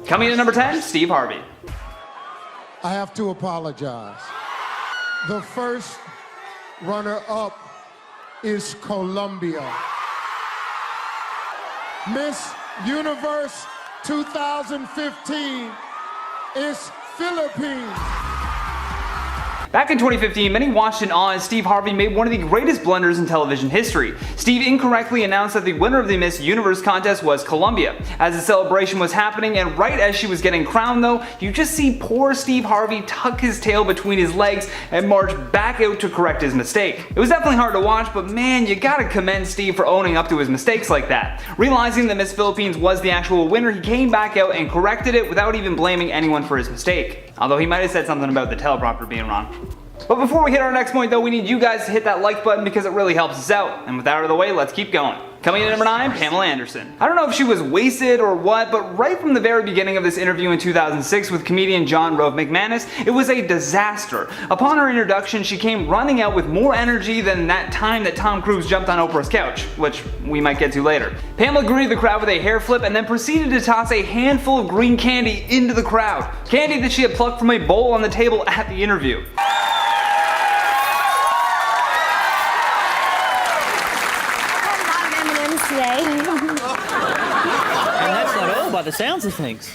Coming in at number 10, Steve Harvey. I have to apologize. The first runner-up is Colombia. Miss Universe 2015 is Philippines. Back in 2015, many watched in awe as Steve Harvey made one of the greatest blunders in television history. Steve incorrectly announced that the winner of the Miss Universe contest was Colombia. As the celebration was happening and right as she was getting crowned though, you just see poor Steve Harvey tuck his tail between his legs and march back out to correct his mistake. It was definitely hard to watch, but man, you gotta commend Steve for owning up to his mistakes like that. Realizing that Miss Philippines was the actual winner, he came back out and corrected it without even blaming anyone for his mistake. Although he might have said something about the teleprompter being wrong. But before we hit our next point though, we need you guys to hit that like button because it really helps us out. And with that out of the way, let's keep going. Coming in at number 9, Pamela Anderson. I don't know if she was wasted or what, but right from the very beginning of this interview in 2006 with comedian John Rove McManus, it was a disaster. Upon her introduction, she came running out with more energy than that time that Tom Cruise jumped on Oprah's couch, which we might get to later. Pamela greeted the crowd with a hair flip and then proceeded to toss a handful of green candy into the crowd. Candy that she had plucked from a bowl on the table at the interview. By the sounds of things.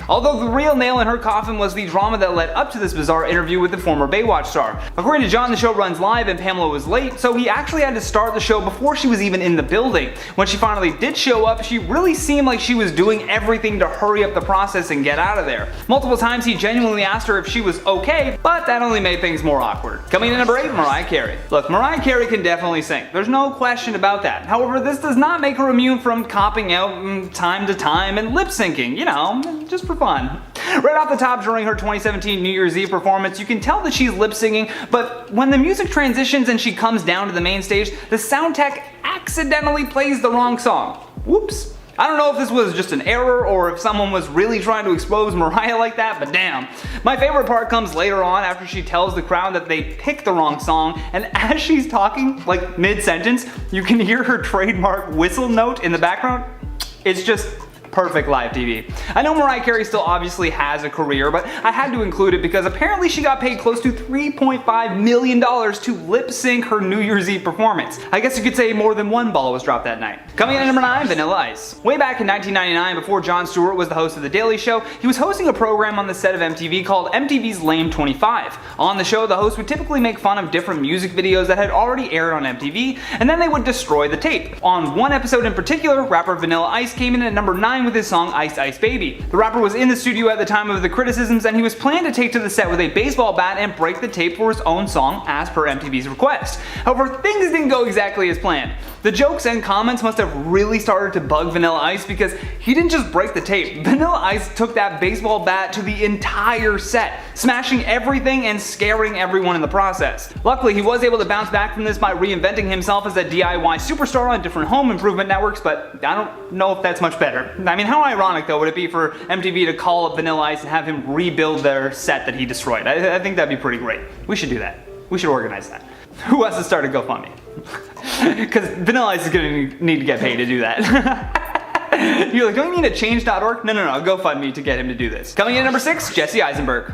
Although the real nail in her coffin was the drama that led up to this bizarre interview with the former Baywatch star. According to John, the show runs live and Pamela was late, so he actually had to start the show before she was even in the building. When she finally did show up, she really seemed like she was doing everything to hurry up the process and get out of there. Multiple times he genuinely asked her if she was okay, but that only made things more awkward. Coming in at number 8, Mariah Carey. Look, Mariah Carey can definitely sing. There's no question about that. However, this does not make her immune from copping out time to time and lip syncing, you know, just for fun. Right off the top, during her 2017 New Year's Eve performance, you can tell that she's lip syncing, but when the music transitions and she comes down to the main stage, the sound tech accidentally plays the wrong song. Whoops. I don't know if this was just an error or if someone was really trying to expose Mariah like that, but damn. My favorite part comes later on after she tells the crowd that they picked the wrong song, and as she's talking, like mid-sentence, you can hear her trademark whistle note in the background. It's just perfect live TV. I know Mariah Carey still obviously has a career, but I had to include it because apparently she got paid close to $3.5 million to lip sync her New Year's Eve performance. I guess you could say more than one ball was dropped that night. Coming in at number 9, Vanilla Ice. Way back in 1999, before Jon Stewart was the host of The Daily Show, he was hosting a program on the set of MTV called MTV's Lame 25. On the show, the host would typically make fun of different music videos that had already aired on MTV, and then they would destroy the tape. On one episode in particular, rapper Vanilla Ice came in at number 9 with his song Ice Ice Baby. The rapper was in the studio at the time of the criticisms and he was planned to take to the set with a baseball bat and break the tape for his own song as per MTV's request. However, things didn't go exactly as planned. The jokes and comments must have really started to bug Vanilla Ice because he didn't just break the tape. Vanilla Ice took that baseball bat to the entire set, smashing everything and scaring everyone in the process. Luckily, he was able to bounce back from this by reinventing himself as a DIY superstar on different home improvement networks, but I don't know if that's much better. I mean, how ironic though would it be for MTV to call up Vanilla Ice and have him rebuild their set that he destroyed? I think that'd be pretty great. We should do that. We should organize that. Who wants to start a GoFundMe? Because Vanilla Ice is going to need to get paid to do that. You're like, don't you mean a change.org? No, GoFundMe to get him to do this. Coming in at number 6, Jesse Eisenberg.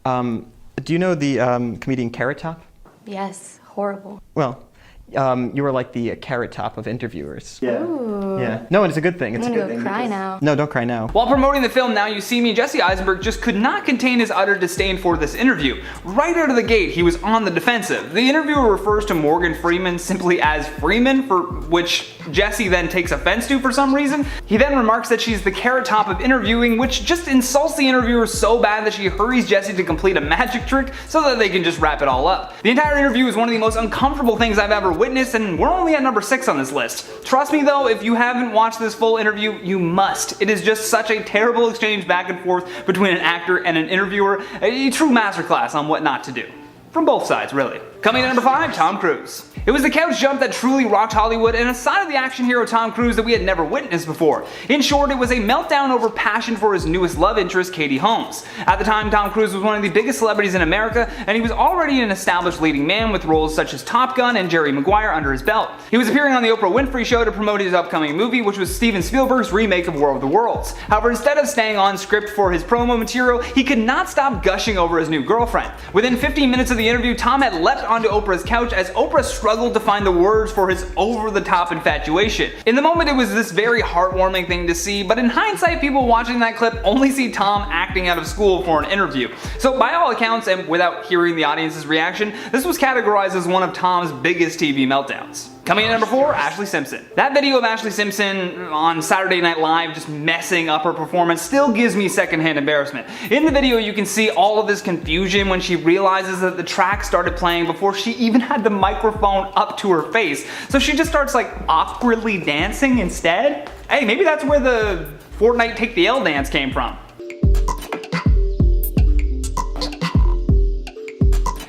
Do you know the comedian Carrot Top? Yes, horrible. Well, you were like the Carrot Top of interviewers. Yeah. Ooh. Yeah. No, it's a good thing. It's I'm a gonna good go thing. cry now. No, don't cry now. While promoting the film Now You See Me, Jesse Eisenberg just could not contain his utter disdain for this interview. Right out of the gate, he was on the defensive. The interviewer refers to Morgan Freeman simply as Freeman, for which Jesse then takes offense to for some reason. He then remarks that she's the Carrot Top of interviewing, which just insults the interviewer so bad that she hurries Jesse to complete a magic trick so that they can just wrap it all up. The entire interview is one of the most uncomfortable things I've ever witnessed, and we're only at number 6 on this list. Trust me though, if you haven't watched this full interview, you must. It is just such a terrible exchange back and forth between an actor and an interviewer, a true masterclass on what not to do. From both sides, really. Coming in at number 5, Tom Cruise. It was the couch jump that truly rocked Hollywood and a side of the action hero Tom Cruise that we had never witnessed before. In short, it was a meltdown over passion for his newest love interest, Katie Holmes. At the time, Tom Cruise was one of the biggest celebrities in America, and he was already an established leading man with roles such as Top Gun and Jerry Maguire under his belt. He was appearing on the Oprah Winfrey Show to promote his upcoming movie, which was Steven Spielberg's remake of War of the Worlds. However, instead of staying on script for his promo material, he could not stop gushing over his new girlfriend. Within 15 minutes of the interview, Tom had leapt onto Oprah's couch as Oprah struggled to find the words for his over-the-top infatuation. In the moment, it was this very heartwarming thing to see, but in hindsight, people watching that clip only see Tom acting out of school for an interview. So by all accounts, and without hearing the audience's reaction, this was categorized as one of Tom's biggest TV meltdowns. Coming in at number 4, Ashlee Simpson. That video of Ashlee Simpson on Saturday Night Live just messing up her performance still gives me secondhand embarrassment. In the video, you can see all of this confusion when she realizes that the track started playing before she even had the microphone up to her face. So she just starts like awkwardly dancing instead. Hey, maybe that's where the Fortnite Take the L dance came from.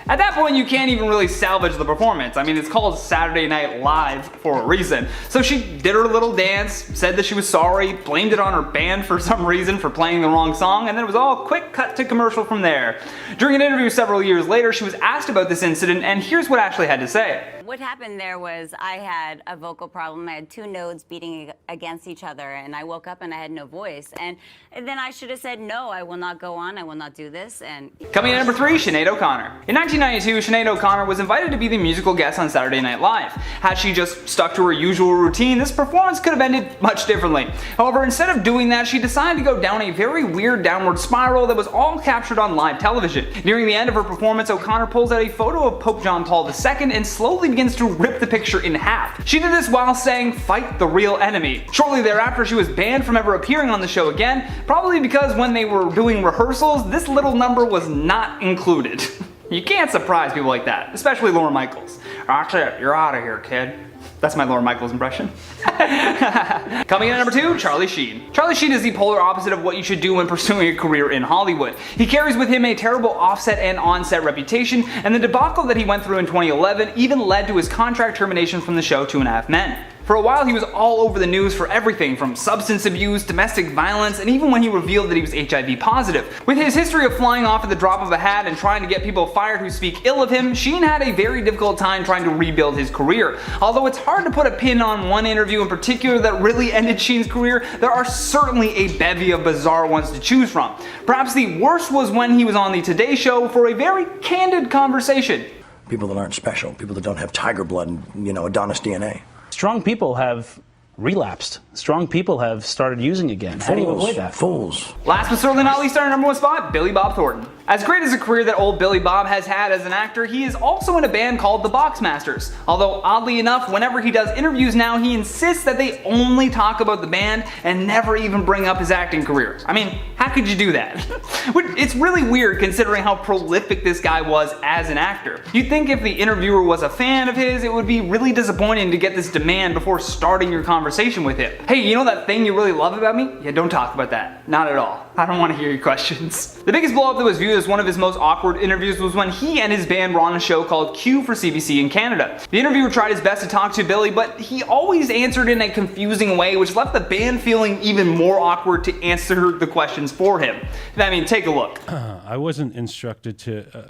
At that point, you can't even really salvage the performance. I mean, it's called Saturday Night Live for a reason. So she did her little dance, said that she was sorry, blamed it on her band for some reason for playing the wrong song, and then it was all quick cut to commercial from there. During an interview several years later, she was asked about this incident, and here's what Ashlee had to say. What happened there was I had a vocal problem. I had two nodes beating against each other, and I woke up and I had no voice. And then I should have said, no, I will not go on, I will not do this. And coming in at number 3, Sinead O'Connor. In 1992, Sinead O'Connor was invited to be the musical guest on Saturday Night Live. Had she just stuck to her usual routine, this performance could have ended much differently. However, instead of doing that, she decided to go down a very weird downward spiral that was all captured on live television. Nearing the end of her performance, O'Connor pulls out a photo of Pope John Paul II and slowly begins to rip the picture in half. She did this while saying, "Fight the real enemy." Shortly thereafter, she was banned from ever appearing on the show again, probably because when they were doing rehearsals, this little number was not included. You can't surprise people like that, especially Lorne Michaels. That's it, you're out of here, kid. That's my Lorne Michaels impression. Coming in at number 2, Charlie Sheen. Charlie Sheen is the polar opposite of what you should do when pursuing a career in Hollywood. He carries with him a terrible offset and on-set reputation, and the debacle that he went through in 2011 even led to his contract termination from the show 2.5 Men. For a while, he was all over the news for everything from substance abuse, domestic violence, and even when he revealed that he was HIV positive. With his history of flying off at the drop of a hat and trying to get people fired who speak ill of him, Sheen had a very difficult time trying to rebuild his career. Although it's hard to put a pin on one interview in particular that really ended Sheen's career, there are certainly a bevy of bizarre ones to choose from. Perhaps the worst was when he was on the Today Show for a very candid conversation. People that aren't special, people that don't have tiger blood and, Adonis DNA. Strong people have relapsed. Strong people have started using again. How do you avoid that? Fools. Last but certainly not least, our number 1 spot, Billy Bob Thornton. As great as a career that old Billy Bob has had as an actor, he is also in a band called the Boxmasters. Although oddly enough, whenever he does interviews now, he insists that they only talk about the band and never even bring up his acting career. I mean, how could you do that? It's really weird considering how prolific this guy was as an actor. You'd think if the interviewer was a fan of his, it would be really disappointing to get this demand before starting your conversation with him. Hey, you know that thing you really love about me? Yeah, don't talk about that. Not at all. I don't want to hear your questions. The biggest blow up that was viewed as one of his most awkward interviews was when he and his band were on a show called Q for CBC in Canada. The interviewer tried his best to talk to Billy, but he always answered in a confusing way, which left the band feeling even more awkward to answer the questions for him. I mean, take a look. I wasn't instructed to.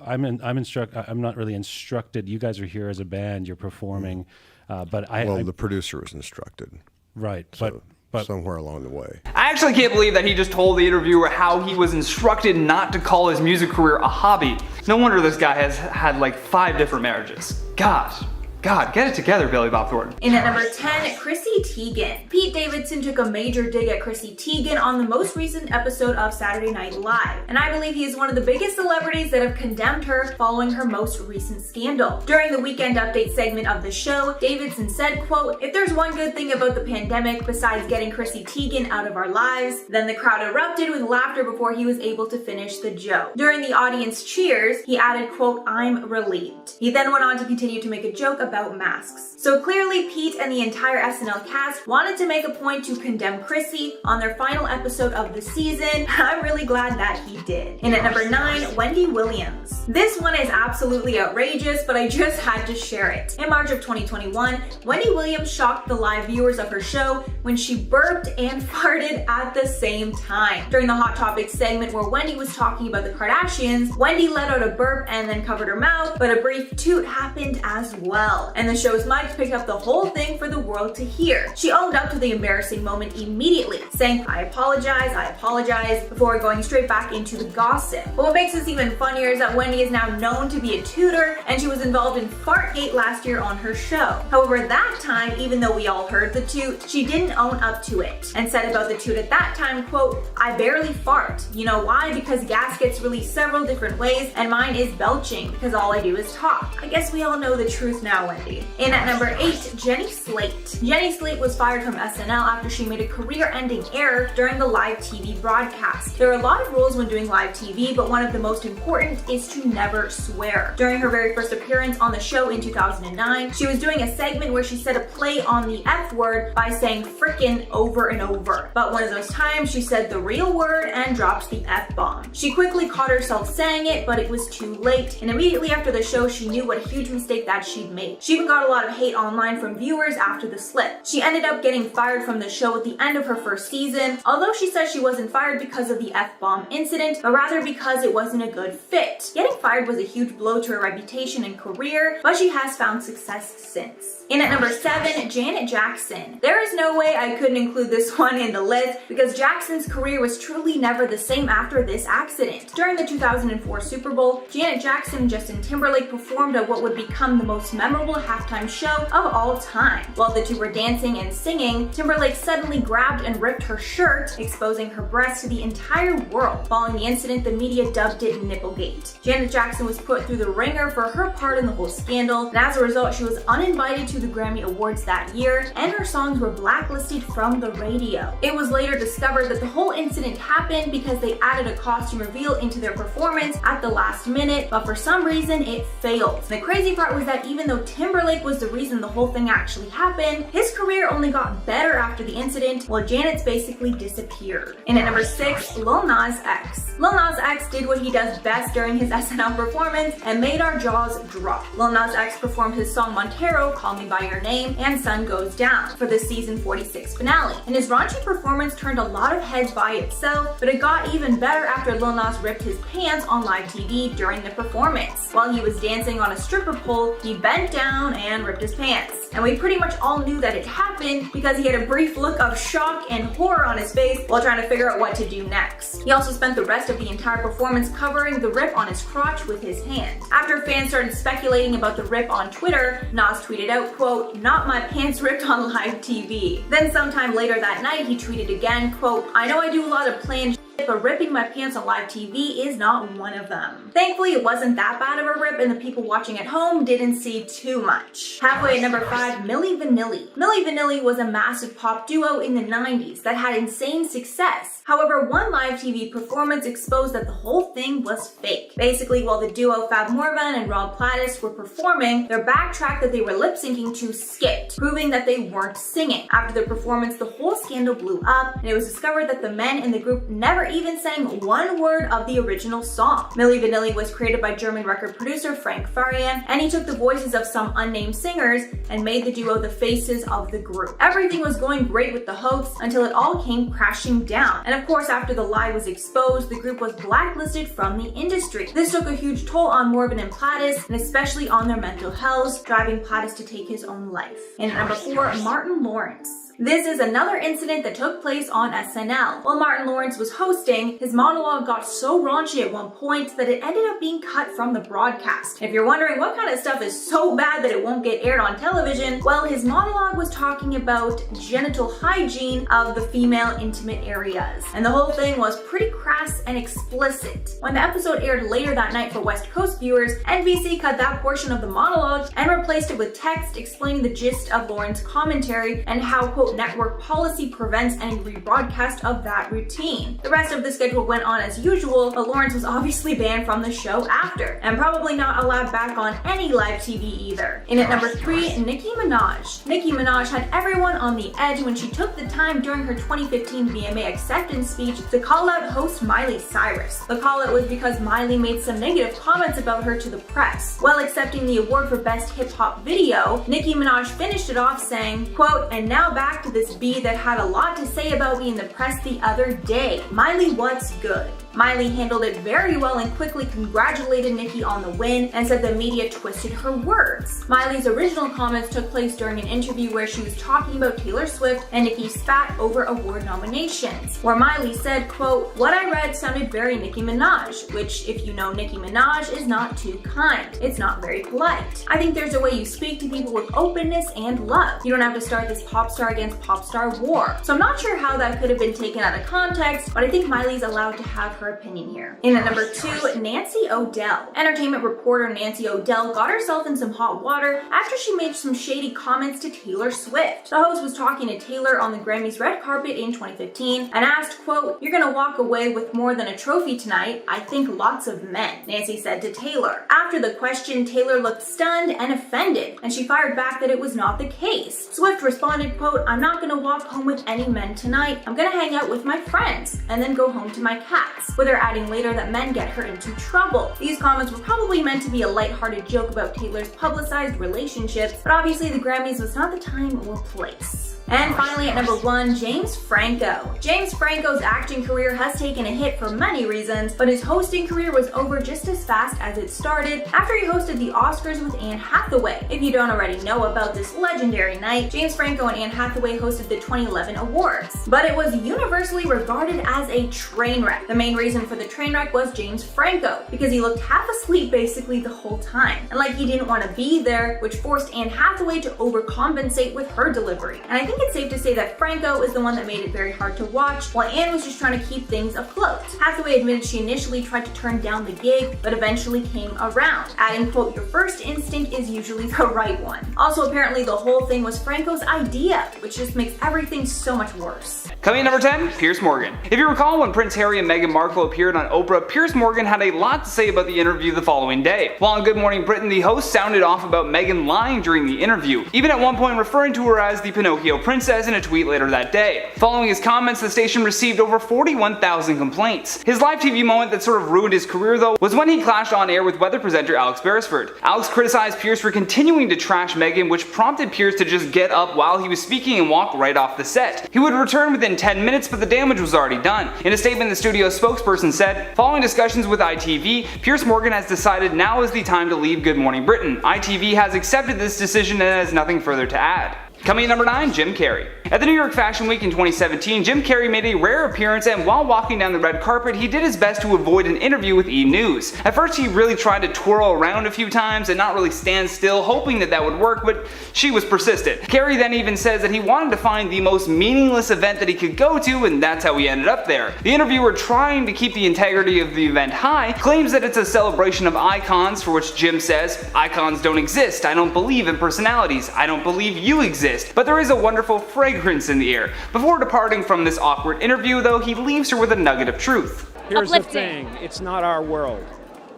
I'm not really instructed. You guys are here as a band. You're performing, but the producer was instructed. Right, so, but somewhere along the way. I actually can't believe that he just told the interviewer how he was instructed not to call his music career a hobby. No wonder this guy has had like 5 different marriages. God, get it together, Billy Bob Thornton. In at number 10, Chrissy Teigen. Pete Davidson took a major dig at Chrissy Teigen on the most recent episode of Saturday Night Live, and I believe he is one of the biggest celebrities that have condemned her following her most recent scandal. During the Weekend Update segment of the show, Davidson said, quote, "If there's one good thing about the pandemic besides getting Chrissy Teigen out of our lives," then the crowd erupted with laughter before he was able to finish the joke. During the audience cheers, he added, quote, "I'm relieved." He then went on to continue to make a joke about about masks. So clearly Pete and the entire SNL cast wanted to make a point to condemn Chrissy on their final episode of the season, and I'm really glad that he did. And at number 9, Wendy Williams. This one is absolutely outrageous, but I just had to share it. In March of 2021, Wendy Williams shocked the live viewers of her show when she burped and farted at the same time. During the Hot Topics segment where Wendy was talking about the Kardashians, Wendy let out a burp and then covered her mouth, but a brief toot happened as well. And the show's mic picked up the whole thing for the world to hear. She owned up to the embarrassing moment immediately, saying, I apologize, before going straight back into the gossip. But what makes this even funnier is that Wendy is now known to be a tooter, and she was involved in Fartgate last year on her show. However, that time, even though we all heard the toot, she didn't own up to it, and said about the toot at that time, quote, I barely fart. You know why? Because gas gets released several different ways, and mine is belching, because all I do is talk. I guess we all know the truth now, Wendy. In at number 8, Jenny Slate. Jenny Slate was fired from SNL after she made a career-ending error during the live TV broadcast. There are a lot of rules when doing live TV, but one of the most important is to never swear. During her very first appearance on the show in 2009, she was doing a segment where she said a play on the F word by saying frickin' over and over. But one of those times she said the real word and dropped the F-bomb. She quickly caught herself saying it, but it was too late, and immediately after the show she knew what a huge mistake that she'd made. She even got a lot of hate online from viewers after the slip. She ended up getting fired from the show at the end of her first season, although she says she wasn't fired because of the F-bomb incident, but rather because it wasn't a good fit. Getting fired was a huge blow to her reputation and career, but she has found success since. In at number 7, Janet Jackson. There is no way I couldn't include this one in the list because Jackson's career was truly never the same after this accident. During the 2004 Super Bowl, Janet Jackson and Justin Timberlake performed at what would become the most memorable halftime show of all time. While the two were dancing and singing, Timberlake suddenly grabbed and ripped her shirt, exposing her breast to the entire world. Following the incident, the media dubbed it Nipplegate. Janet Jackson was put through the ringer for her part in the whole scandal, and as a result, she was uninvited to the Grammy Awards that year, and her songs were blacklisted from the radio. It was later discovered that the whole incident happened because they added a costume reveal into their performance at the last minute, but for some reason it failed. The crazy part was that even though Timberlake was the reason the whole thing actually happened, his career only got better after the incident, while Janet's basically disappeared. And at number 6, Lil Nas X. Lil Nas X did what he does best during his SNL performance and made our jaws drop. Lil Nas X performed his song Montero, Call Me By Your Name, and Sun Goes Down for the season 46 finale. And his raunchy performance turned a lot of heads by itself, but it got even better after Lil Nas ripped his pants on live TV during the performance. While he was dancing on a stripper pole, he bent down and ripped his pants. And we pretty much all knew that it happened because he had a brief look of shock and horror on his face while trying to figure out what to do next. He also spent the rest of the entire performance covering the rip on his crotch with his hand. After fans started speculating about the rip on Twitter, Nas tweeted out, quote, not my pants ripped on live TV. Then sometime later that night, he tweeted again, quote, I know I do a lot of planned but ripping my pants on live TV is not one of them. Thankfully, it wasn't that bad of a rip and the people watching at home didn't see too much. Halfway at number 5, Milli Vanilli. Milli Vanilli was a massive pop duo in the 90s that had insane success. However, one live TV performance exposed that the whole thing was fake. Basically, while the duo Fab Morvan and Rob Plattis were performing, their backtrack that they were lip-syncing to skipped, proving that they weren't singing. After the performance, the whole scandal blew up, and it was discovered that the men in the group never even sang one word of the original song. Milli Vanilli was created by German record producer Frank Farian, and he took the voices of some unnamed singers and made the duo the faces of the group. Everything was going great with the hoax until it all came crashing down. And of course, after the lie was exposed, the group was blacklisted from the industry. This took a huge toll on Morvan and Plattis, and especially on their mental health, driving Plattis to take his own life. And at number 4, Martin Lawrence. This is another incident that took place on SNL. While Martin Lawrence was hosting, his monologue got so raunchy at one point that it ended up being cut from the broadcast. If you're wondering what kind of stuff is so bad that it won't get aired on television, well, his monologue was talking about genital hygiene of the female intimate areas. And the whole thing was pretty crass and explicit. When the episode aired later that night for West Coast viewers, NBC cut that portion of the monologue and replaced it with text explaining the gist of Lawrence's commentary and how, quote, quote, network policy prevents any rebroadcast of that routine. The rest of the schedule went on as usual, but Lawrence was obviously banned from the show after, and probably not allowed back on any live TV either. In at number 3, Nicki Minaj. Nicki Minaj had everyone on the edge when she took the time during her 2015 VMA acceptance speech to call out host Miley Cyrus. The call out was because Miley made some negative comments about her to the press. While accepting the award for Best Hip Hop Video, Nicki Minaj finished it off saying, quote, "And now back to this bee that had a lot to say about me in the press the other day. Miley, what's good?" Miley handled it very well and quickly congratulated Nicki on the win and said the media twisted her words. Miley's original comments took place during an interview where she was talking about Taylor Swift and Nicki spat over award nominations, where Miley said, quote, "What I read sounded very Nicki Minaj," which, if you know Nicki Minaj, is not too kind. It's not very polite. I think there's a way you speak to people with openness and love. You don't have to start this pop star against pop star war. So I'm not sure how that could have been taken out of context, but I think Miley's allowed to have her opinion here. In at number 2, Nancy O'Dell. Entertainment reporter Nancy O'Dell got herself in some hot water after she made some shady comments to Taylor Swift. The host was talking to Taylor on the Grammys red carpet in 2015 and asked, quote, "You're gonna walk away with more than a trophy tonight. I think lots of men," Nancy said to Taylor. After the question, Taylor looked stunned and offended, and she fired back that it was not the case. Swift responded, quote, "I'm not gonna walk home with any men tonight. I'm gonna hang out with my friends and then go home to my cats," with her adding later that men get her into trouble. These comments were probably meant to be a lighthearted joke about Taylor's publicized relationships, but obviously the Grammys was not the time or place. And finally at number 1, James Franco. James Franco's acting career has taken a hit for many reasons, but his hosting career was over just as fast as it started after he hosted the Oscars with Anne Hathaway. If you don't already know about this legendary night, James Franco and Anne Hathaway hosted the 2011 awards. But it was universally regarded as a train wreck. The main reason for the train wreck was James Franco, because he looked half asleep basically the whole time, and like he didn't want to be there, which forced Anne Hathaway to overcompensate with her delivery. And I think it's safe to say that Franco is the one that made it very hard to watch, while Anne was just trying to keep things afloat. Hathaway admitted she initially tried to turn down the gig, but eventually came around, adding, quote, "Your first instinct is usually the right one." Also, apparently the whole thing was Franco's idea, which just makes everything so much worse. Coming in number 10, Piers Morgan. If you recall, when Prince Harry and Meghan Markle appeared on Oprah, Piers Morgan had a lot to say about the interview the following day. While on Good Morning Britain, the host sounded off about Meghan lying during the interview, even at one point referring to her as the Pinocchio princess in a tweet later that day. Following his comments, the station received over 41,000 complaints. His live TV moment that sort of ruined his career, though, was when he clashed on air with weather presenter Alex Beresford. Alex criticized Piers for continuing to trash Meghan, which prompted Piers to just get up while he was speaking and walk right off the set. He would return within 10 minutes, but the damage was already done. In a statement, the studio spokesperson said, "Following discussions with ITV, Piers Morgan has decided now is the time to leave Good Morning Britain. ITV has accepted this decision and has nothing further to add." Coming in number 9, Jim Carrey. At the New York Fashion Week in 2017, Jim Carrey made a rare appearance, and while walking down the red carpet, he did his best to avoid an interview with E! News. At first, he really tried to twirl around a few times and not really stand still, hoping that would work, but she was persistent. Carrey then even says that he wanted to find the most meaningless event that he could go to, and that's how he ended up there. The interviewer, trying to keep the integrity of the event high, claims that it's a celebration of icons, for which Jim says, "Icons don't exist. I don't believe in personalities. I don't believe you exist. But there is a wonderful fragrance in the air." Before departing from this awkward interview, though, he leaves her with a nugget of truth. Here's the thing, it's not our world.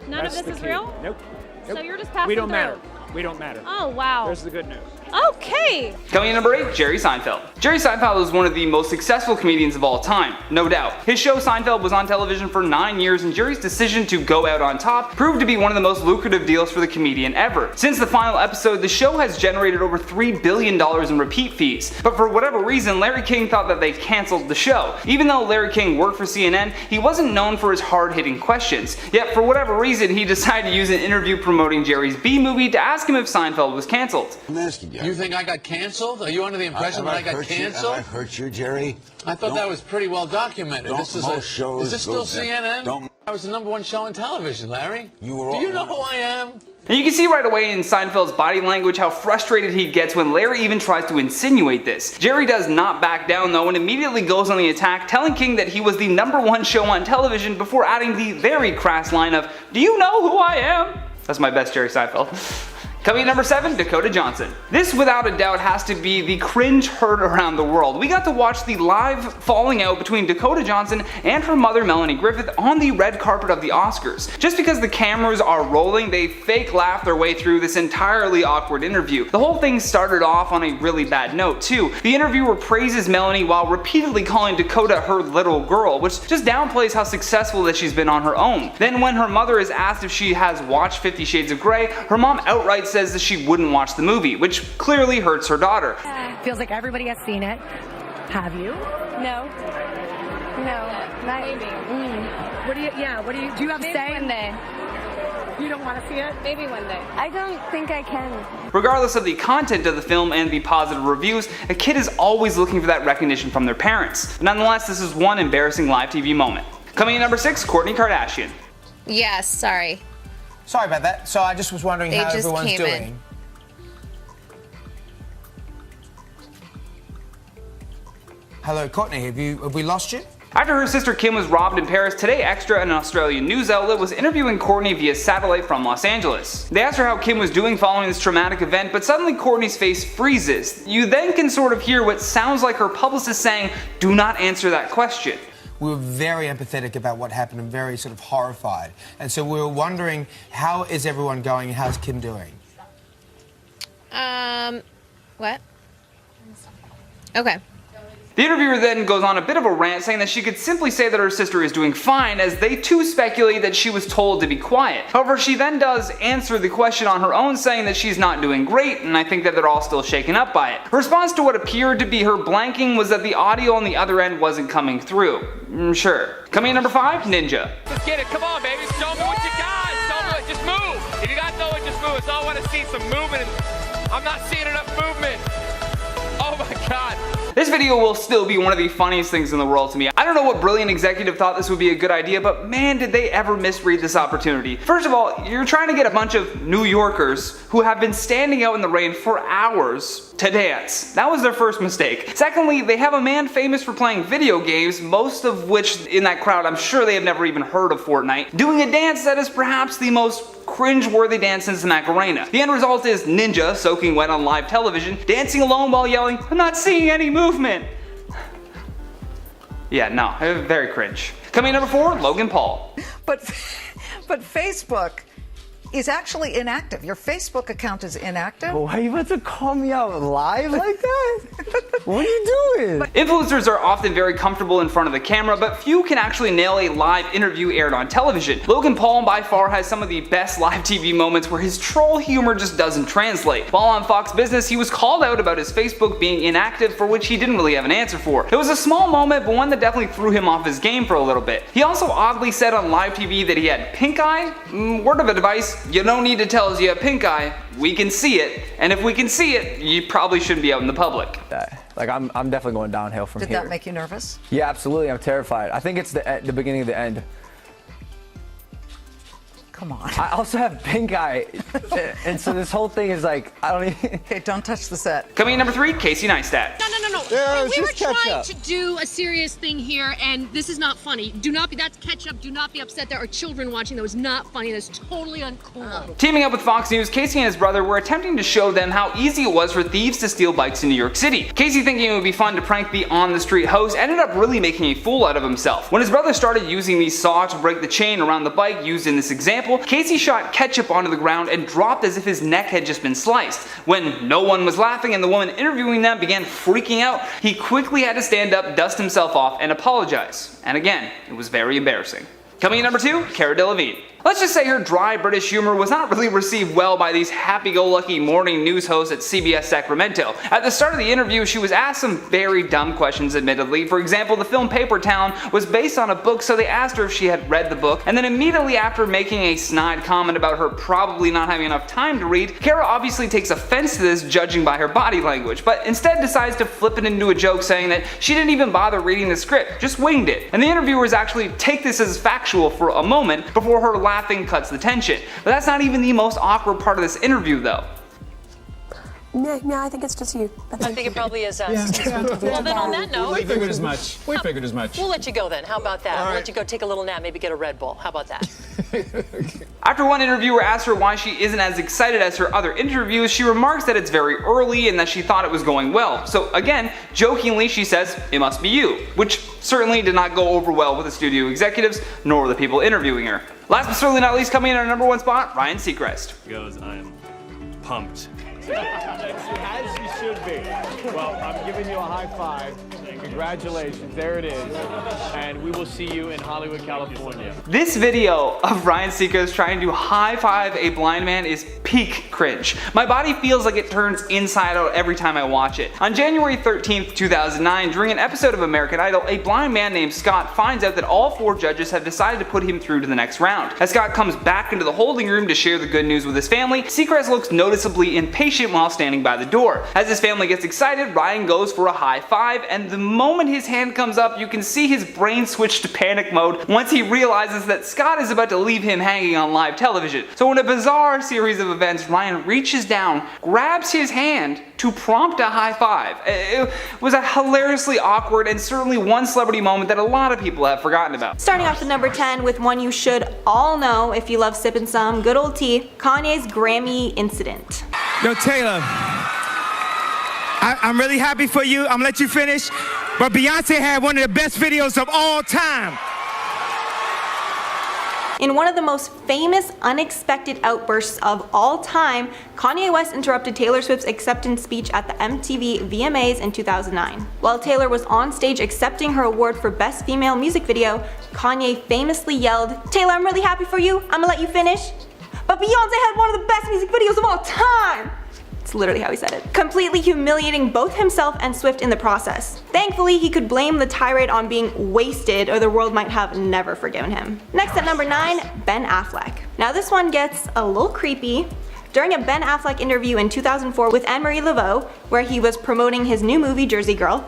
None of this is real? Nope. So you're just passing We don't through. matter. We don't matter. Oh, wow. There's the good news. Okay. Coming in number 8, Jerry Seinfeld. Jerry Seinfeld is one of the most successful comedians of all time, no doubt. His show Seinfeld was on television for 9 years, and Jerry's decision to go out on top proved to be one of the most lucrative deals for the comedian ever. Since the final episode, the show has generated over $3 billion in repeat fees. But for whatever reason, Larry King thought that they canceled the show. Even though Larry King worked for CNN, he wasn't known for his hard-hitting questions. Yet for whatever reason, he decided to use an interview promoting Jerry's B movie to ask him if Seinfeld was canceled. You think I got canceled? Are you under the impression that I got canceled? Have I hurt you, Jerry? I thought that was pretty well documented. Is this still CNN? I was the #1 show on television, Larry. Do you know who I am? And you can see right away in Seinfeld's body language how frustrated he gets when Larry even tries to insinuate this. Jerry does not back down though and immediately goes on the attack, telling King that he was the #1 show on television before adding the very crass line of, "Do you know who I am?" That's my best Jerry Seinfeld. Coming at number 7, Dakota Johnson. This without a doubt has to be the cringe heard around the world. We got to watch the live falling out between Dakota Johnson and her mother Melanie Griffith on the red carpet of the Oscars. Just because the cameras are rolling, they fake laugh their way through this entirely awkward interview. The whole thing started off on a really bad note too. The interviewer praises Melanie while repeatedly calling Dakota her little girl, which just downplays how successful that she's been on her own. Then when her mother is asked if she has watched 50 Shades of Grey, her mom outright says that she wouldn't watch the movie, which clearly hurts her daughter. Feels like everybody has seen it. Have you? No. No, not maybe. What do you have maybe say? One day. You don't want to see it? Maybe one day. I don't think I can. Regardless of the content of the film and the positive reviews, a kid is always looking for that recognition from their parents. Nonetheless, this is one embarrassing live TV moment. Coming in number 6, Kourtney Kardashian. Yes, sorry. Sorry about that. So I just was wondering how everyone's doing. Hello, Kourtney. Have we lost you? After her sister Kim was robbed in Paris, Today Extra, an Australian news outlet, was interviewing Kourtney via satellite from Los Angeles. They asked her how Kim was doing following this traumatic event, but suddenly Kourtney's face freezes. You then can sort of hear what sounds like her publicist saying, "Do not answer that question." We were very empathetic about what happened and very sort of horrified. And so we were wondering, how is everyone going and how's Kim doing? What? Okay. The interviewer then goes on a bit of a rant saying that she could simply say that her sister is doing fine, as they too speculate that she was told to be quiet. However, she then does answer the question on her own, saying that she's not doing great, and I think that they're all still shaken up by it. Her response to what appeared to be her blanking was that the audio on the other end wasn't coming through. Sure. Coming in number 5, Ninja. Let's get it, come on baby, show me what you got, just move. If you got no one, just move. It's all I want to see, some movement. I'm not seeing enough movement. Oh my God. This video will still be one of the funniest things in the world to me. I don't know what brilliant executive thought this would be a good idea, but man, did they ever misread this opportunity. First of all, you're trying to get a bunch of New Yorkers who have been standing out in the rain for hours to dance. That was their first mistake. Secondly, they have a man famous for playing video games, most of which in that crowd I'm sure they have never even heard of Fortnite, doing a dance that is perhaps the most cringe-worthy dance since the Macarena. The end result is Ninja soaking wet on live television, dancing alone while yelling, "I'm not seeing any movement." Yeah, no, very cringe. Coming in number 4, Logan Paul. But Facebook is actually inactive. Your Facebook account is inactive. Well, why are you about to call me out live like that? What are you doing? Influencers are often very comfortable in front of the camera, but few can actually nail a live interview aired on television. Logan Paul by far has some of the best live TV moments where his troll humor just doesn't translate. While on Fox Business, he was called out about his Facebook being inactive, for which he didn't really have an answer for. It was a small moment, but one that definitely threw him off his game for a little bit. He also oddly said on live TV that he had pink eye. Word of advice, you don't need to tell us you have pink eye. We can see it, and if we can see it, you probably shouldn't be out in the public. Like I'm definitely going downhill from here. Did that make you nervous? Yeah, absolutely. I'm terrified. I think it's the beginning of the end. Come on. I also have pink eye, and so this whole thing is like, I don't even... Okay, don't touch the set. Coming in number 3, Casey Neistat. No. We were trying to do a serious thing here, and this is not funny. That's ketchup. Do not be upset. There are children watching. That was not funny. That's totally uncool. Teaming up with Fox News, Casey and his brother were attempting to show them how easy it was for thieves to steal bikes in New York City. Casey, thinking it would be fun to prank the on-the-street host, ended up really making a fool out of himself. When his brother started using the saw to break the chain around the bike used in this example, Casey shot ketchup onto the ground and dropped as if his neck had just been sliced. When no one was laughing and the woman interviewing them began freaking out, he quickly had to stand up, dust himself off, and apologize. And again, it was very embarrassing. Coming in number 2, Cara Delevingne. Let's just say her dry British humor was not really received well by these happy-go-lucky morning news hosts at CBS Sacramento. At the start of the interview, she was asked some very dumb questions, admittedly. For example, the film Paper Town was based on a book, so they asked her if she had read the book, and then immediately after making a snide comment about her probably not having enough time to read, Cara obviously takes offense to this, judging by her body language, but instead decides to flip it into a joke, saying that she didn't even bother reading the script, just winged it. And the interviewers actually take this as factual for a moment before her laughing cuts the tension. But that's not even the most awkward part of this interview though. No, I think it's just you. I think it probably is us. Yeah. Well, then on that note, We figured as much. We figured as much. we'll let you go then. How about that? All We'll right. let you go take a little nap, maybe get a Red Bull. How about that? After one interviewer asked her why she isn't as excited as her other interviews, she remarks that it's very early and that she thought it was going well. So again, jokingly, she says, "It must be you," which certainly did not go over well with the studio executives, nor the people interviewing her. Last but certainly not least, coming in at our number one spot, Ryan Seacrest. Goes, I am pumped. As you should be. Well, I'm giving you a high five. Congratulations, there it is. And we will see you in Hollywood, California. This video of Ryan Seacrest trying to high five a blind man is peak cringe. My body feels like it turns inside out every time I watch it. On January 13th, 2009, during an episode of American Idol, a blind man named Scott finds out that all 4 judges have decided to put him through to the next round. As Scott comes back into the holding room to share the good news with his family, Seacrest looks noticeably impatient while standing by the door. As his family gets excited, Ryan goes for a high five, and the moment his hand comes up, you can see his brain switch to panic mode once he realizes that Scott is about to leave him hanging on live television. So in a bizarre series of events, Ryan reaches down, grabs his hand to prompt a high five. It was a hilariously awkward and certainly one celebrity moment that a lot of people have forgotten about. Starting off at number 10 with one you should all know if you love sipping some good old tea, Kanye's Grammy incident. Yo, Taylor, I'm really happy for you. I'm gonna let you finish. But Beyonce had one of the best videos of all time. In one of the most famous unexpected outbursts of all time, Kanye West interrupted Taylor Swift's acceptance speech at the MTV VMAs in 2009. While Taylor was on stage accepting her award for Best Female Music Video, Kanye famously yelled, "Taylor, I'm really happy for you. I'm gonna let you finish. But Beyonce had one of the best music videos of all time." It's literally how he said it. Completely humiliating both himself and Swift in the process. Thankfully, he could blame the tirade on being wasted, or the world might have never forgiven him. Next at number 9, Ben Affleck. Now this one gets a little creepy. During a Ben Affleck interview in 2004 with Anne-Marie Laveau, where he was promoting his new movie Jersey Girl.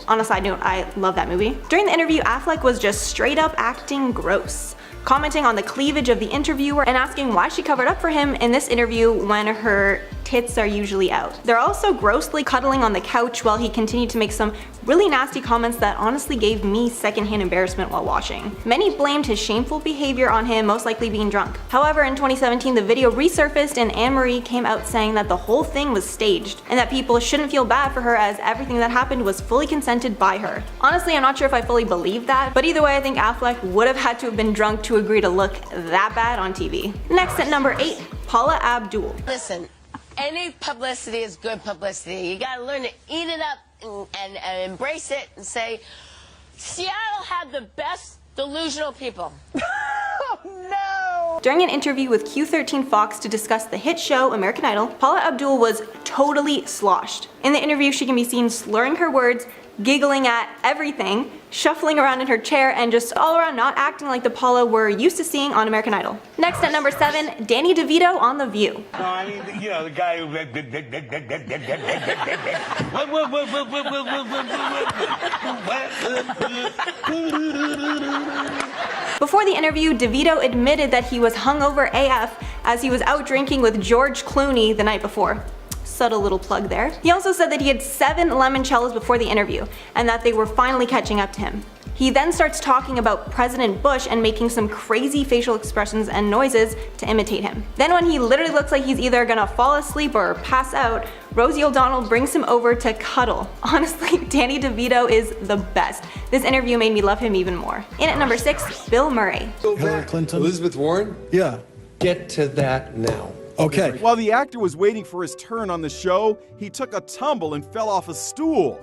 On a side note, I love that movie. During the interview, Affleck was just straight up acting gross, commenting on the cleavage of the interviewer and asking why she covered up for him in this interview when her tits are usually out. They're also grossly cuddling on the couch while he continued to make some really nasty comments that honestly gave me secondhand embarrassment while watching. Many blamed his shameful behavior on him most likely being drunk. However, in 2017 the video resurfaced and Anne-Marie came out saying that the whole thing was staged and that people shouldn't feel bad for her as everything that happened was fully consented by her. Honestly, I'm not sure if I fully believe that, but either way I think Affleck would have had to have been drunk to agree to look that bad on TV. Next at number 8, Paula Abdul. Listen, any publicity is good publicity. You gotta learn to eat it up and embrace it and say, Seattle had the best delusional people. No! During an interview with Q13 Fox to discuss the hit show American Idol, Paula Abdul was totally sloshed. In the interview, she can be seen slurring her words, giggling at everything, shuffling around in her chair, and just all around not acting like the Paula we're used to seeing on American Idol. Next at number 7, Danny DeVito on The View. No, I mean, you know, the guy who... Before the interview, DeVito admitted that he was hungover AF as he was out drinking with George Clooney the night before. Subtle little plug there. He also said that he had 7 limoncellos before the interview and that they were finally catching up to him. He then starts talking about President Bush and making some crazy facial expressions and noises to imitate him. Then when he literally looks like he's either gonna fall asleep or pass out, Rosie O'Donnell brings him over to cuddle. Honestly, Danny DeVito is the best. This interview made me love him even more. In at number 6, Bill Murray. Hillary Clinton. Elizabeth Warren? Yeah. Get to that now. Okay. While the actor was waiting for his turn on the show, he took a tumble and fell off a stool.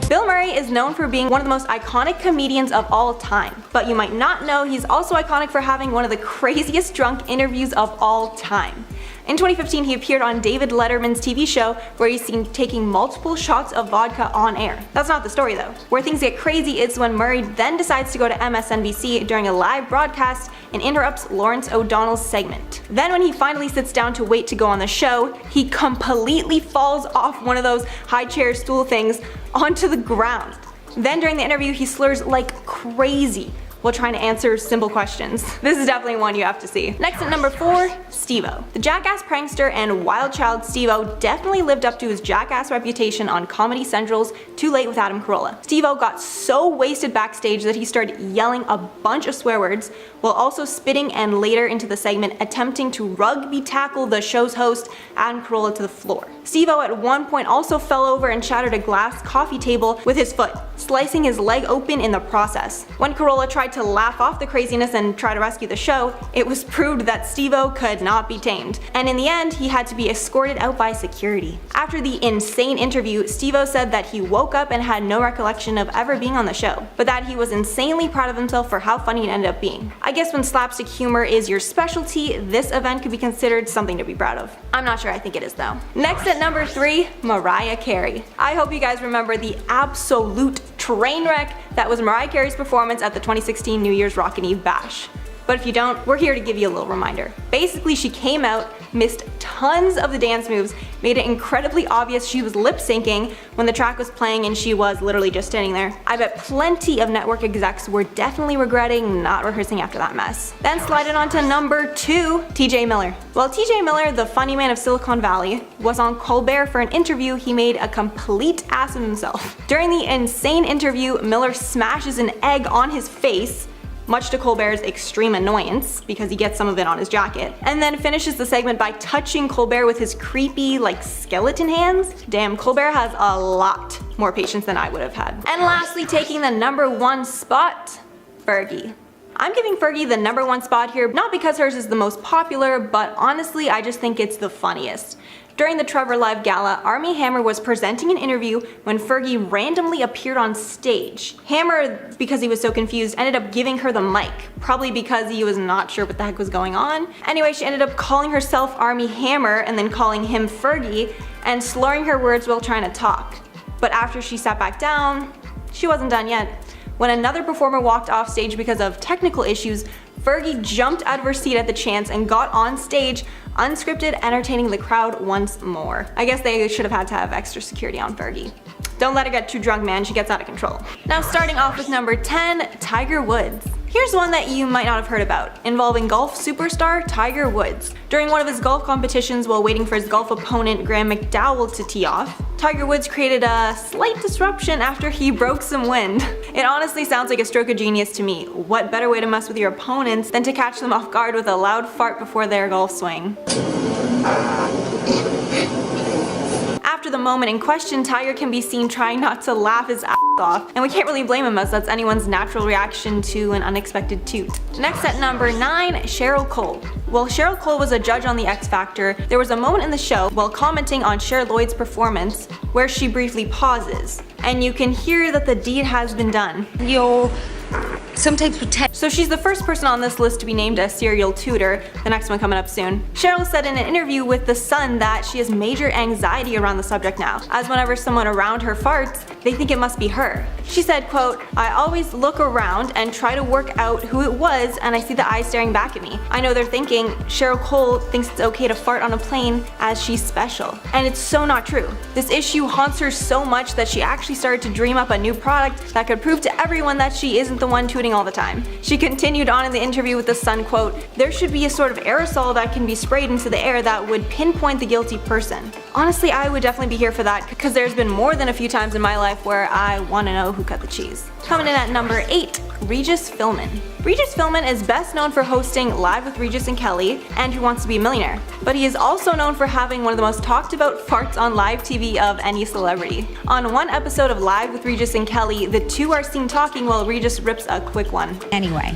Bill Murray is known for being one of the most iconic comedians of all time, but you might not know he's also iconic for having one of the craziest drunk interviews of all time. In 2015, he appeared on David Letterman's TV show where he's seen taking multiple shots of vodka on air. That's not the story though. Where things get crazy is when Murray then decides to go to MSNBC during a live broadcast and interrupts Lawrence O'Donnell's segment. Then when he finally sits down to wait to go on the show, he completely falls off one of those high chair stool things onto the ground. Then during the interview, he slurs like crazy, while trying to answer simple questions. This is definitely one you have to see. Next at number 4, Steve-O. The jackass prankster and wild child Steve-O definitely lived up to his jackass reputation on Comedy Central's Too Late with Adam Carolla. Steve-O got so wasted backstage that he started yelling a bunch of swear words while also spitting, and later into the segment attempting to rugby tackle the show's host Adam Carolla to the floor. Steve-O at one point also fell over and shattered a glass coffee table with his foot, slicing his leg open in the process. When Carolla tried to laugh off the craziness and try to rescue the show, it was proved that Steve-O could not be tamed, and in the end he had to be escorted out by security. After the insane interview, Steve-O said that he woke up and had no recollection of ever being on the show, but that he was insanely proud of himself for how funny it ended up being. I guess when slapstick humor is your specialty, this event could be considered something to be proud of. I'm not sure I think it is though. Next at number 3, Mariah Carey. I hope you guys remember the absolute train wreck that was Mariah Carey's performance at the 2016 New Year's Rockin' Eve Bash. But if you don't, we're here to give you a little reminder. Basically, she came out, missed tons of the dance moves, made it incredibly obvious she was lip syncing when the track was playing and she was literally just standing there. I bet plenty of network execs were definitely regretting not rehearsing after that mess. Then sliding on to number 2, TJ Miller. Well, TJ Miller, the funny man of Silicon Valley, was on Colbert for an interview. He made a complete ass of himself. During the insane interview, Miller smashes an egg on his face, much to Colbert's extreme annoyance, because he gets some of it on his jacket, and then finishes the segment by touching Colbert with his creepy, like, skeleton hands. Damn, Colbert has a lot more patience than I would have had. And lastly, taking the number 1 spot, Fergie. I'm giving Fergie the number 1 spot here, not because hers is the most popular, but honestly, I just think it's the funniest. During the Trevor Live Gala, Armie Hammer was presenting an interview when Fergie randomly appeared on stage. Hammer, because he was so confused, ended up giving her the mic, probably because he was not sure what the heck was going on. Anyway, she ended up calling herself Armie Hammer and then calling him Fergie and slurring her words while trying to talk. But after she sat back down, she wasn't done yet. When another performer walked off stage because of technical issues, Fergie jumped out of her seat at the chance and got on stage, unscripted, entertaining the crowd once more. I guess they should have had to have extra security on Fergie. Don't let her get too drunk, man, she gets out of control. Now starting off with number 10, Tiger Woods. Here's one that you might not have heard about, involving golf superstar Tiger Woods. During one of his golf competitions while waiting for his golf opponent Graham McDowell to tee off, Tiger Woods created a slight disruption after he broke some wind. It honestly sounds like a stroke of genius to me. What better way to mess with your opponents than to catch them off guard with a loud fart before their golf swing? After the moment in question, Tiger can be seen trying not to laugh his ass off, and we can't really blame him as that's anyone's natural reaction to an unexpected toot. Next at number 9, Cheryl Cole. While Cheryl Cole was a judge on The X Factor, there was a moment in the show while commenting on Cher Lloyd's performance where she briefly pauses, and you can hear that the deed has been done. You'll sometimes protect. So she's the first person on this list to be named a serial tutor, the next one coming up soon. Cheryl said in an interview with The Sun that she has major anxiety around the subject now, as whenever someone around her farts, they think it must be her. She said, quote, "I always look around and try to work out who it was, and I see the eyes staring back at me. I know they're thinking, Cheryl Cole thinks it's okay to fart on a plane as she's special." And it's so not true. This issue haunts her so much that she actually started to dream up a new product that could prove to everyone that she isn't the one tooting all the time. She continued on in the interview with The Sun, quote, "There should be a sort of aerosol that can be sprayed into the air that would pinpoint the guilty person." Honestly, I would definitely be here for that, because there's been more than a few times in my life where I want to know who cut the cheese. Coming in at number 8, Regis Philbin. Regis Philbin is best known for hosting Live with Regis and Kelly and Who Wants to Be a Millionaire, but he is also known for having one of the most talked about farts on live TV of any celebrity. On one episode of Live with Regis and Kelly, the two are seen talking while Regis rips a quick one. Anyway.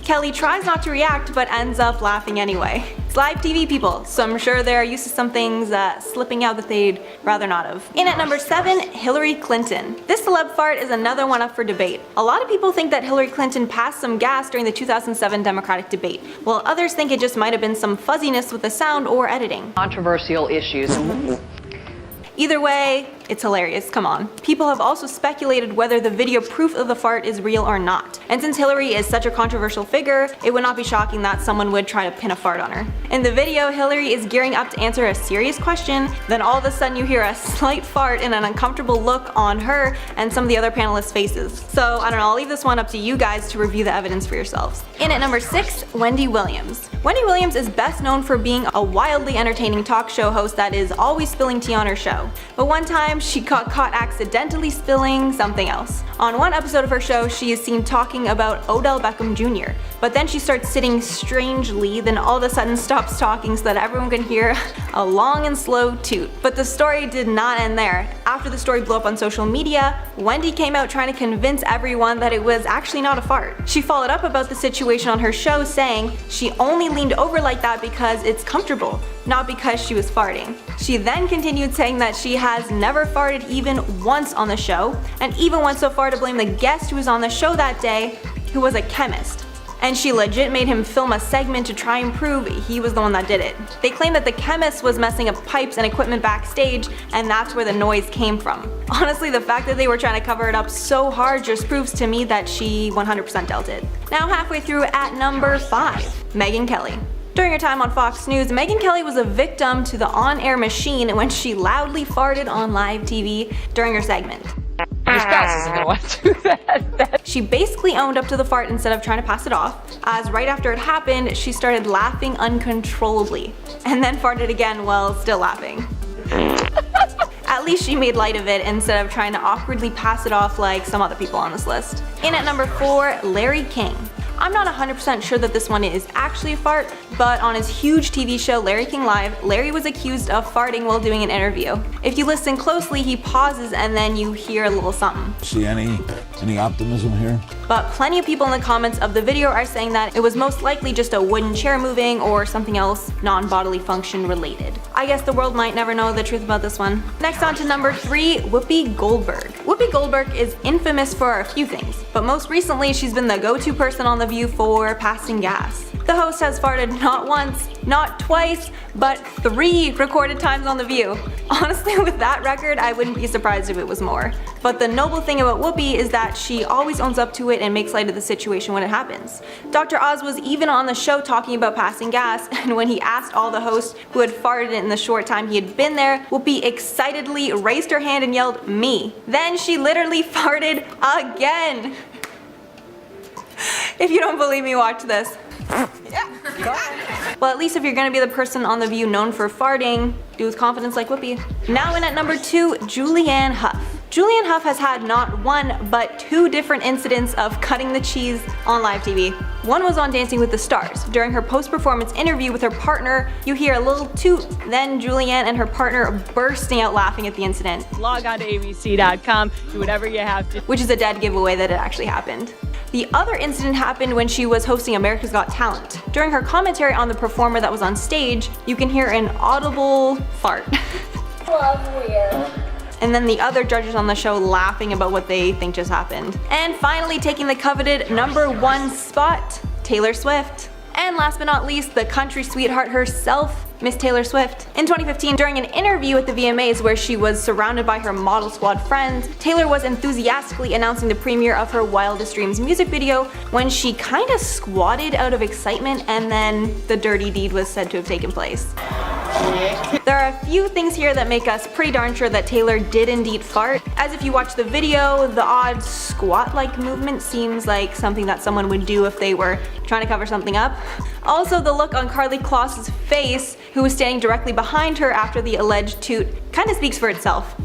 Kelly tries not to react but ends up laughing anyway. It's live TV, people, so I'm sure they're used to some things slipping out that they'd rather not have. In at number 7, Hillary Clinton. This celeb fart is another one up for debate. A lot of people think that Hillary Clinton passed some gas during the 2007 Democratic debate, while others think it just might have been some fuzziness with the sound or editing. Controversial issues. Either way, It's hilarious, come on. People have also speculated whether the video proof of the fart is real or not. And since Hillary is such a controversial figure, it would not be shocking that someone would try to pin a fart on her. In the video, Hillary is gearing up to answer a serious question, then all of a sudden you hear a slight fart and an uncomfortable look on her and some of the other panelists' faces. So I don't know, I'll leave this one up to you guys to review the evidence for yourselves. In at number 6, Wendy Williams. Wendy Williams is best known for being a wildly entertaining talk show host that is always spilling tea on her show. But one time, she got caught accidentally spilling something else. On one episode of her show, she is seen talking about Odell Beckham Jr., but then she starts sitting strangely, then all of a sudden stops talking so that everyone can hear a long and slow toot. But the story did not end there. After the story blew up on social media, Wendy came out trying to convince everyone that it was actually not a fart. She followed up about the situation on her show saying she only leaned over like that because it's comfortable, not because she was farting. She then continued saying that she has never farted even once on the show, and even went so far to blame the guest who was on the show that day, who was a chemist. And she legit made him film a segment to try and prove he was the one that did it. They claim that the chemist was messing up pipes and equipment backstage, and that's where the noise came from. Honestly, the fact that they were trying to cover it up so hard just proves to me that she 100% dealt it. Now halfway through at number 5, Megyn Kelly. During her time on Fox News, Megyn Kelly was a victim to the on-air machine when she loudly farted on live TV during her segment. Your spouse isn't gonna want to do that. She basically owned up to the fart instead of trying to pass it off, as right after it happened, she started laughing uncontrollably, and then farted again while still laughing. At least she made light of it instead of trying to awkwardly pass it off like some other people on this list. In at number 4, Larry King. I'm not 100% sure that this one is actually a fart, but on his huge TV show Larry King Live, Larry was accused of farting while doing an interview. If you listen closely, he pauses and then you hear a little something. See any optimism here? But plenty of people in the comments of the video are saying that it was most likely just a wooden chair moving or something else non-bodily function related. I guess the world might never know the truth about this one. Next on to number 3, Whoopi Goldberg. Whoopi Goldberg is infamous for a few things, but most recently she's been the go-to person on The View for passing gas. The host has farted not once, not twice, but 3 recorded times on The View. Honestly, with that record, I wouldn't be surprised if it was more. But the noble thing about Whoopi is that she always owns up to it and makes light of the situation when it happens. Dr. Oz was even on the show talking about passing gas, and when he asked all the hosts who had farted in the short time he had been there, Whoopi excitedly raised her hand and yelled, "Me." Then she literally farted again. If you don't believe me, watch this. Well, at least if you're gonna be the person on The View known for farting, do with confidence like Whoopi. Now in at number 2, Julianne Hough. Julianne Hough has had not 1, but 2 different incidents of cutting the cheese on live TV. One was on Dancing with the Stars. During her post-performance interview with her partner, you hear a little toot, then Julianne and her partner bursting out laughing at the incident. Log on to abc.com, do whatever you have to. Which is a dead giveaway that it actually happened. The other incident happened when she was hosting America's Got Talent. During her commentary on the performer that was on stage, you can hear an audible fart. Love you. And then the other judges on the show laughing about what they think just happened. And finally taking the coveted number 1 spot, Taylor Swift. And last but not least, the country sweetheart herself, Miss Taylor Swift. In 2015, during an interview at the VMAs where she was surrounded by her model squad friends, Taylor was enthusiastically announcing the premiere of her Wildest Dreams music video when she kinda squatted out of excitement, and then the dirty deed was said to have taken place. There are a few things here that make us pretty darn sure that Taylor did indeed fart, as if you watch the video, the odd squat-like movement seems like something that someone would do if they were trying to cover something up. Also, the look on Karlie Kloss's face, who was standing directly behind her after the alleged toot, kinda speaks for itself.